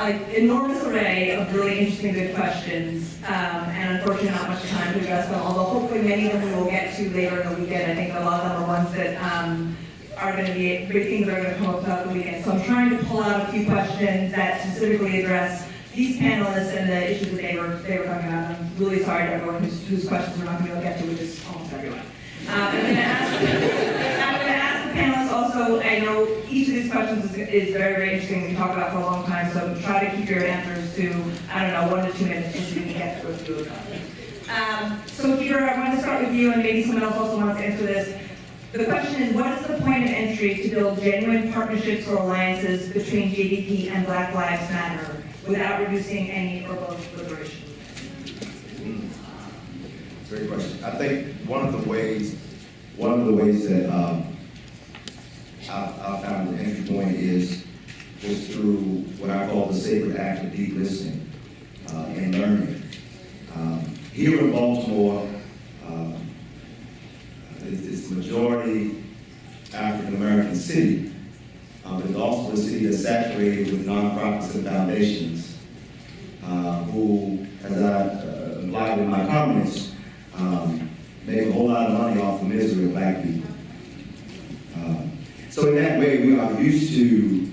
an enormous array of really interesting, good questions, and unfortunately not much time to address them, although hopefully many of them we will get to later in the weekend. I think a lot of them are ones that are going to be big things that are going to come up throughout the weekend. So I'm trying to pull out a few questions that specifically address these panelists and the issues that they were talking about. I'm really sorry to everyone whose questions we're not going to be able to get to, which is almost everyone. I'm going to ask the panelists also. I know each of these questions is very, very interesting. We talk about for a long time, so try to keep your answers to, I don't know, 1 to 2 minutes just so you can get through a few of them. So Peter, I want to start with you, and maybe someone else also wants to answer this. The question is, what is the point of entry to build genuine partnerships or alliances between JVP and Black Lives Matter without reducing any or both liberation? Great question. I think one of the ways that I've found the entry point is through what I call the sacred act of deep listening and learning. Here in Baltimore, it's the majority African American city, but it's also a city that's saturated with nonprofits and foundations who, as I implied in my comments, make a whole lot of money off the misery of Black people. So in that way, we are used to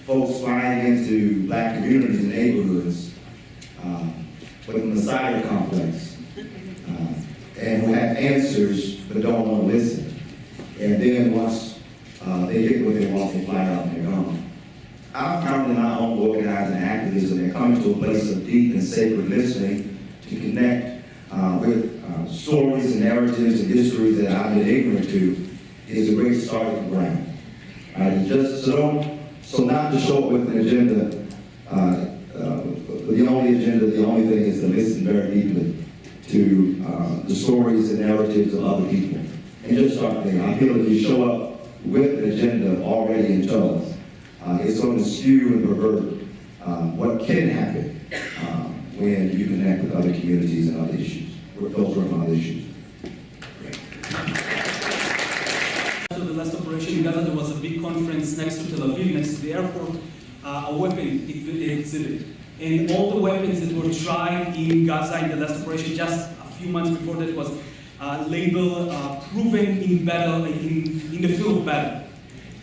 folks flying into Black communities and neighborhoods with a Messiah complex, and who have answers but don't want to listen. And then once they get what they want, they fly out and they're gone. I've found in my own organizing activism that coming to a place of deep and sacred listening to connect with stories and narratives and histories that I've been ignorant to is a great starting ground. So not to show up with an agenda, the only thing is to listen very deeply to the stories and narratives of other people. And just start there. I feel if you show up with an agenda already in tow, it's going to skew and pervert what can happen when you connect with other communities and other issues. Those were my other issues. After the last operation in Gaza, there was a big conference next to Tel Aviv, next to the airport, a weapon exhibit. And all the weapons that were tried in Gaza in the last operation, just a few months before that, was labeled proven in battle, in the field of battle.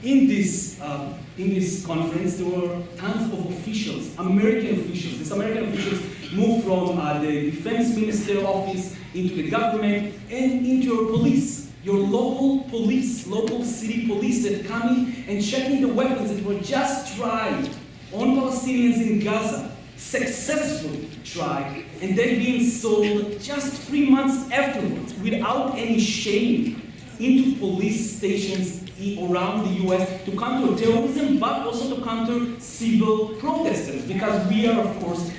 In this conference, there were tons of officials, American officials. These American officials moved from the defense minister office into the government and into your police, your local police, local city police that come in and checking the weapons that were just tried on Palestinians in Gaza, successfully tried, and then being sold just 3 months afterwards without any shame into police stations around the US to counter terrorism, but also to counter civil protesters, because we are, of course,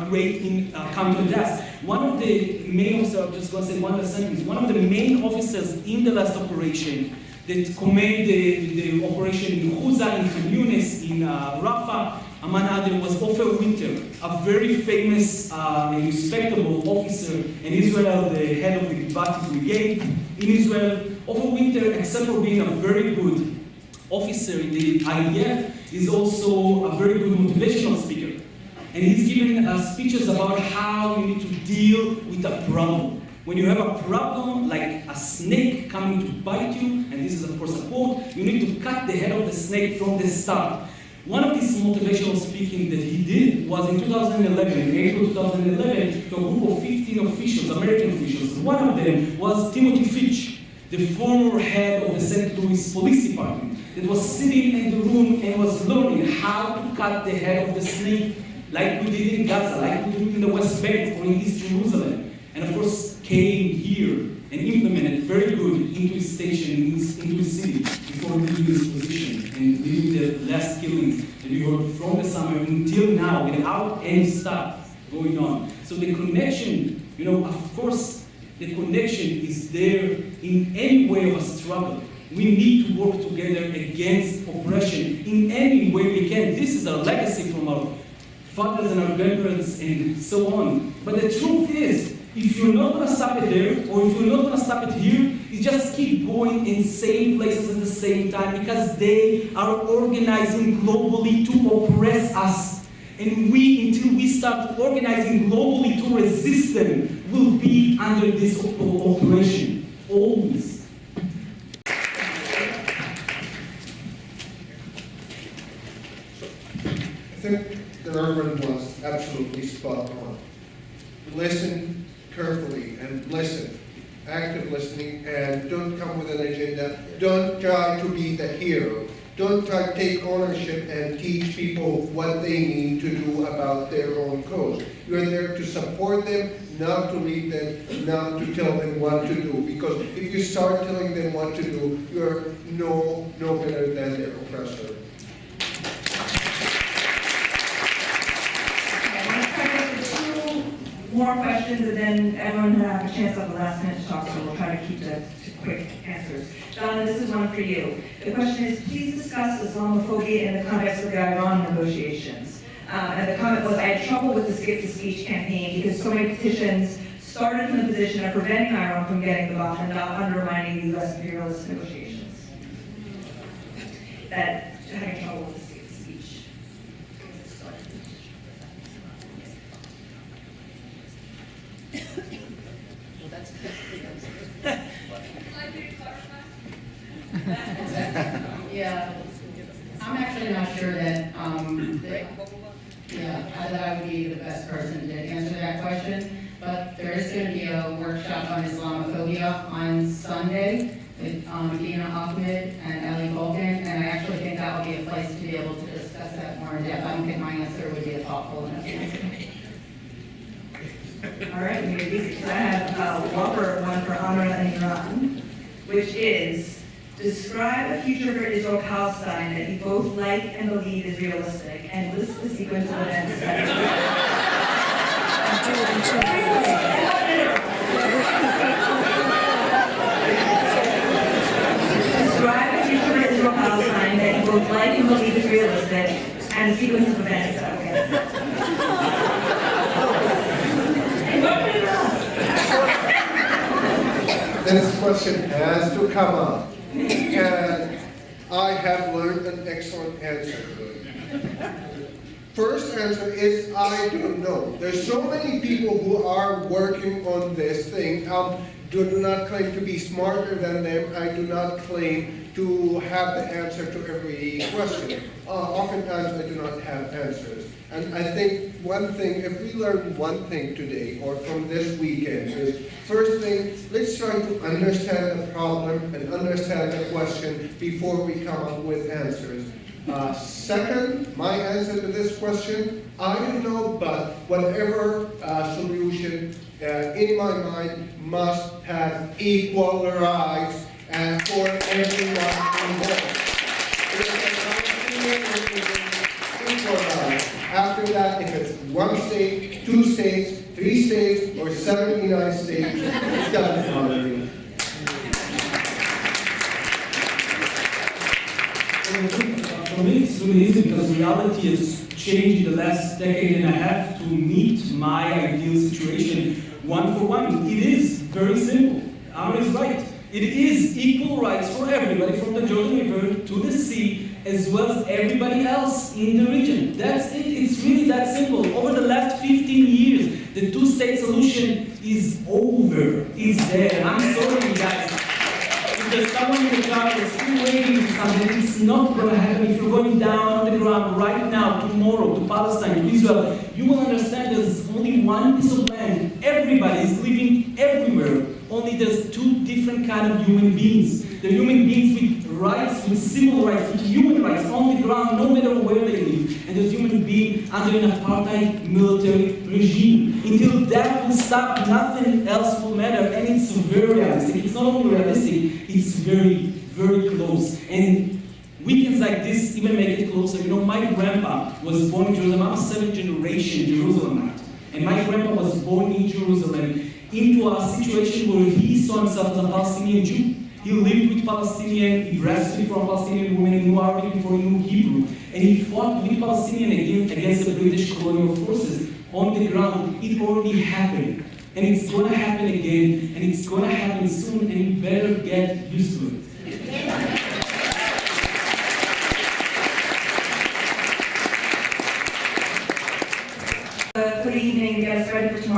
great in countering that. One of the main officers, I'm just going to say one sentence, one of the main officers in the last operation that commanded the operation in Huza, in Khan Yunis, in Rafah, among others, was Ofer Winter, a very famous and respectable officer in Israel, the head of the Givati Brigade in Israel. Ofer Winter, except for being a very good officer in the IDF, is also a very good motivational speaker. And he's giving speeches about how you need to deal with a problem. When you have a problem, like a snake coming to bite you, and this is of course a quote, you need to cut the head of the snake from the start. One of these motivational speaking that he did was in 2011, in April 2011, to a group of 15 officials, American officials. One of them was Timothy Fitch, the former head of the St. Louis Police Department, that was sitting in the room and was learning how to cut the head of the snake, like we did in Gaza, like we did in the West Bank or in East Jerusalem. And of course, came here and implemented very good into his station, into his city, before leaving his position and leaving the last killings that we heard from the summer until now, without any stop going on. So the connection, of course, the connection is there in any way of a struggle. We need to work together against oppression in any way we can. This is our legacy from our fathers and our grandparents and so on. But the truth is, if you're not going to stop it there, or if you're not going to stop it here, you just keep going in same places at the same time, because they are organizing globally to oppress us. And we, until we start organizing globally to resist them, will be under this operation, always. I think the Reverend was absolutely spot on. Listen carefully and listen, active listening, and don't come with an agenda. Don't try to be the hero. Don't try to take ownership and teach people what they need to do about their own cause. You're there to support them, not to lead them, not to tell them what to do. Because if you start telling them what to do, you're no better than their oppressor. More questions, and then everyone will have a chance at the last minute to talk, so we'll try to keep to quick answers. Donna, this is one for you. The question is, please discuss Islamophobia in the context of the Iran negotiations. And the comment was, I had trouble with the Skip the Speech campaign because so many petitions started from the position of preventing Iran from getting the bomb and not undermining the U.S. imperialist negotiations. That having trouble with the Skip the Speech. Yeah, I'm actually not sure that, that I would be the best person to answer that question, but there is going to be a workshop on Islamophobia on Sunday with Dina Ahmed and Ellie Bolton, and I actually think that will be a place to be able to discuss that more in depth. I don't think my answer would be a thoughtful enough answer. All right, we made it easy. So I have one for Amra and Iran, which is, describe a future for Israel-Palestine that you both like and believe is realistic, and list the sequence of events that describe a future for Israel-Palestine that you both like and believe is realistic, and the sequence of events that This question has to come up, and I have learned an excellent answer to it. First answer is, I don't know. There's so many people who are working on this thing. Do not claim to be smarter than them. I do not claim to have the answer to every question. Oftentimes I do not have answers. And I think one thing, if we learn one thing today or from this weekend is, first thing, let's try to understand the problem and understand the question before we come up with answers. Second, my answer to this question, I don't know, but whatever solution in my mind must have equal rights and for everyone involved. Equal rights. After that, if it's one state, 2 states, 3 states, or 79 states, it doesn't bother me. For me, it's really easy because reality has changed in the last decade and a half to meet my ideal situation one for one. It is very simple. Amr is right. It is equal rights for everybody from the Jordan River to the sea, as well as everybody else in the region. That's it. It's really that simple. Over the last 15 years, the two-state solution is over. It's there. I'm sorry, guys. If there's someone in the crowd that's still waiting for something, it's not going to happen. If you're going down on the ground right now, tomorrow, to Palestine, to Israel, you will understand there's only one piece of land. Everybody is living everywhere. Only there's 2 different kind of human beings. They're human beings with rights, with civil rights, with human rights on the ground, no matter where they live. And there's human beings under an apartheid military regime. Until that will stop, nothing else will matter. And it's very realistic. It's not only realistic, it's very, very close. And weekends like this even make it closer. You know, my grandpa was born in Jerusalem. I'm a 7th generation Jerusalemite. And my grandpa was born in Jerusalem into a situation where he saw himself as a Palestinian Jew. He lived with Palestinian, he breastfed from Palestinian women, he knew Arabic before he knew Hebrew. And he fought with Palestinian against the British colonial forces on the ground. It already happened. And it's going to happen again, and it's going to happen soon, and you better get used to it.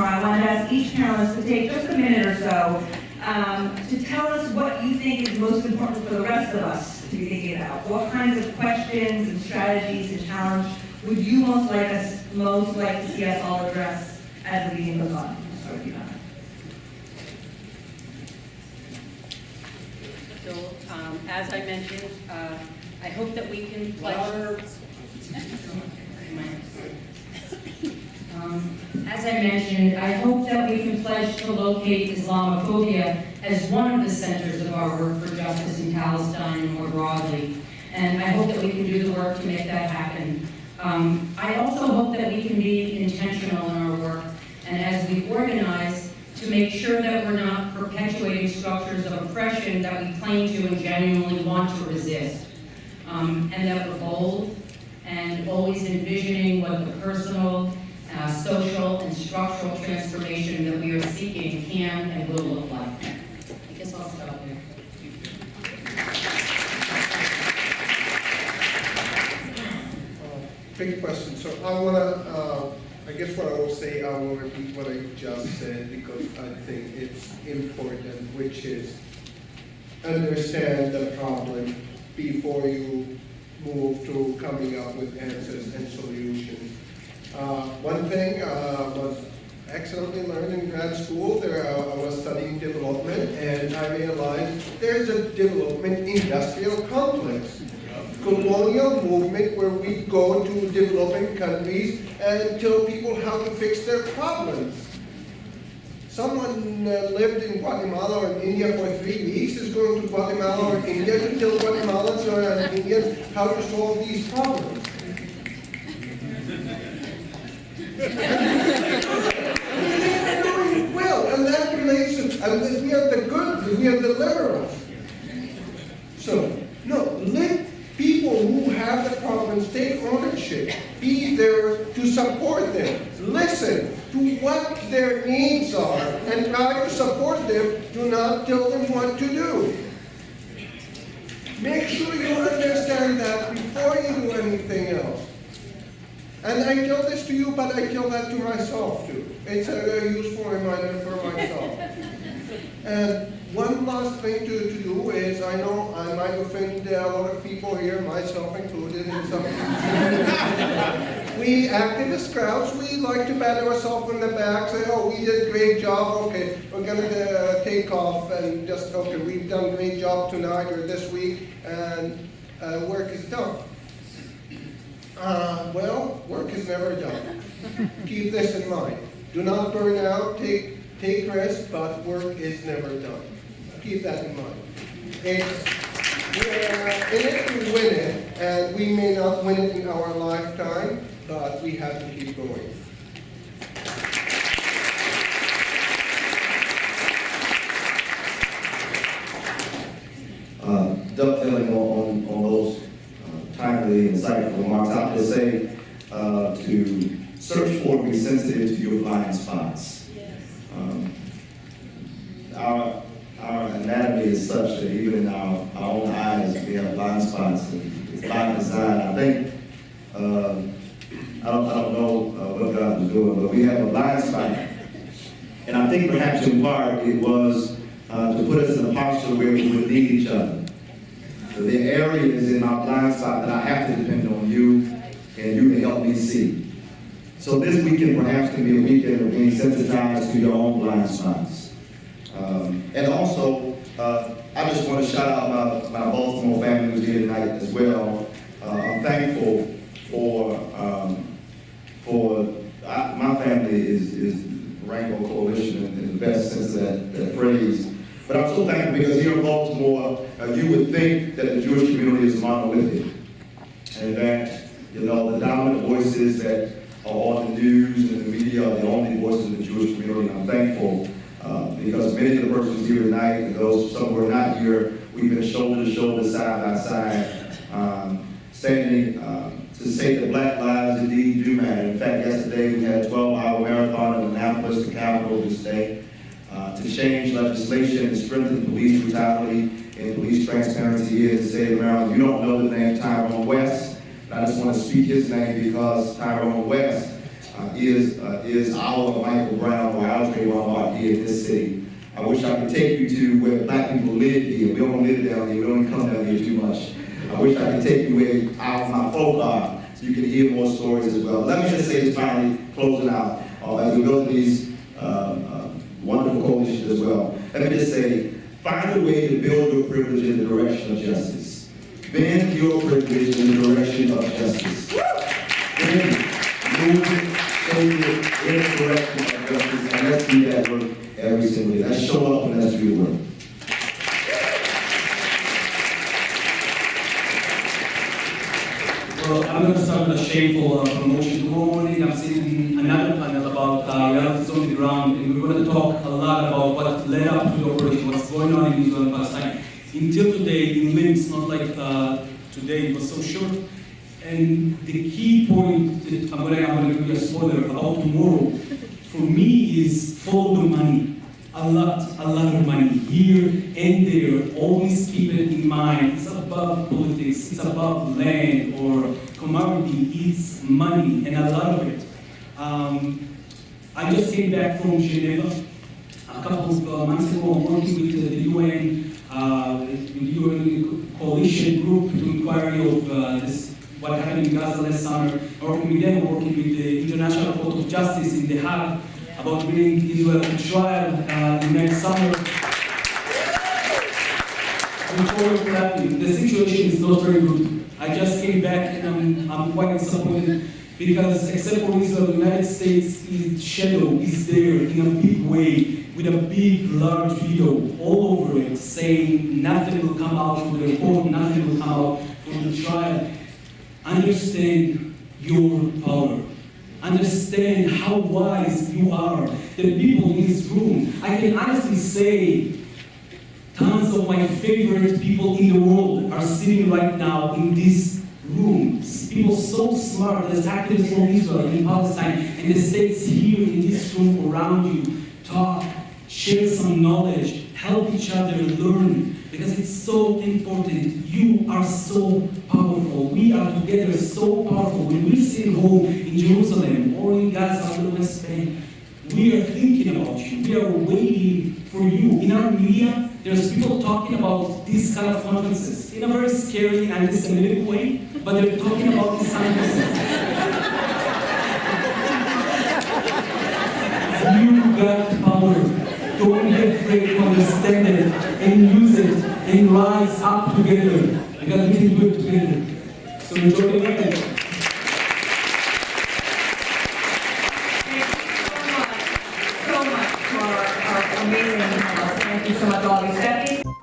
Baltimore, I wanted to ask each panelist to take just a minute or so to tell us what you think is most important for the rest of us to be thinking about. What kinds of questions and strategies and challenges would you most like to see us all address as the meeting goes on? So, So, as I mentioned, I hope that we can pledge. As I mentioned, I hope that we can pledge to locate Islamophobia as one of the centers of our work for justice in Palestine and more broadly. And I hope that we can do the work to make that happen. I also hope that we can be intentional in our work, and as we organize, to make sure that we're not perpetuating structures of oppression that we claim to and genuinely want to resist. And that we're bold and always envisioning what the personal, social, and structural transformation that we are seeking can and will look like. I guess I'll stop there. Big question. So I guess what I will say, I will repeat what I just said because I think it's important, which is understand the problem before you move to coming up with answers and solutions. One thing was excellently learned in grad school. I was studying development, and I realized there's a development industrial complex. Colonial movement where we go to developing countries and tell people how to fix their problems. Someone lived in Guatemala or in India for 3 weeks is going to Guatemala or India to tell Guatemalans or Indians how to solve these problems. They're doing well, and that relates to, and we are the good, we are the liberals. So, no, let people who have the problems take ownership, be there to support them, listen to what their needs are, and try to support them, do not tell them what to do. Make sure you understand that before you do anything else. And I tell this to you, but I tell that to myself too. It's a very useful reminder for myself. And one last thing to do is, I know I might offend a lot of people here, myself included in some we activist crowds, we like to pat ourselves on the back, say, oh, we did a great job, okay, we're gonna take off and just, okay, we've done a great job tonight or this week, and work is done. Well, work is never done. Keep this in mind. Do not burn out, take rest, but work is never done. Keep that in mind. We're in it to win it, and we may not win it in our lifetime, but we have to keep going. Dovetailing on those timely and insightful remarks, I have to say to search for and be sensitive to your blind spots. Our anatomy is such that even in our own eyes we have blind spots, and it's by design. I think I don't know what God was doing, but we have a blind spot, and I think perhaps in part it was to put us in a posture where we would need each other. So there are areas in my blind spot that I have to depend on you, and you to help me see. So this weekend perhaps can be a weekend of being sensitized to your own blind spots. And also, I just want to shout out my Baltimore family who's here tonight as well. I'm thankful for my family is Rainbow Coalition in the best sense of that phrase. But I'm so thankful because here in Baltimore, you would think that the Jewish community is monolithic, and that the dominant voices that are on the news and the media are the only voices of the Jewish community. And I'm thankful because many of the persons here tonight, and those some who are not here, we've been shoulder to shoulder, side by side, standing to say that Black lives indeed do matter. In fact, yesterday we had a 12-hour marathon in Annapolis, the capital of the state, to change legislation and strengthen police brutality and police transparency here in the state of Maryland. You don't know the name Tyrone West, but I just want to speak his name because Tyrone West is our Michael Brown or our Trayvon Martin here in this city. I wish I could take you to where black people live here. We don't live down here. We don't come down here too much. I wish I could take you where my folk are, so you can hear more stories as well. Let me just say this finally, closing out, as we go to these wonderful coalitions as well. Let me just say, find a way to build your privilege in the direction of justice. Bend your privilege in the direction of justice. Bend, move, shape it in the direction of justice, and let's do that work every single day. Let's show up and let's do the work. Well, I'm going to start with a shameful promotion. Tomorrow morning, I'm sitting in another panel about realities on the ground, and we're going to talk a lot about what led up to the operation, what's going on in Israel and Palestine. Until today, in links, not like today, it was so short. And the key point that I'm going to give you a spoiler about tomorrow, for me, is follow the money. A lot of money, here and there. Always keep it in mind. It's above politics, it's above land or commodity, it's money, and a lot of it. I just came back from Geneva a couple of months ago. I'm working with the UN coalition group to inquire of what happened in Gaza last summer. Working with them, working with the International Court of Justice in The Hague, about bringing Israel to trial next summer. The situation is not very good. I just came back and I'm quite disappointed because except for Israel, the United States' shadow is there in a big way with a big, large veto all over it saying nothing will come out from the report, nothing will come out from the trial. Understand your power. Understand how wise you are. The people in this room, I can honestly say, tons of my favorite people in the world are sitting right now in this room. People so smart as activists from Israel and Palestine and the states here in this room around you. Talk, share some knowledge, help each other learn, because it's so important. You are so powerful. We are together so powerful. When we sit home in Jerusalem or in Gaza or the West Bank, we are thinking about you. We are waiting for you. In our media, there's people talking about these kind of conferences in a very scary anti-Semitic way, but they're talking about these conferences. You got power. Don't be afraid to understand it and use it and rise up together, because we can do it together. So enjoy the weekend. Thank you so much for our amazing panel. Thank you so much, all these.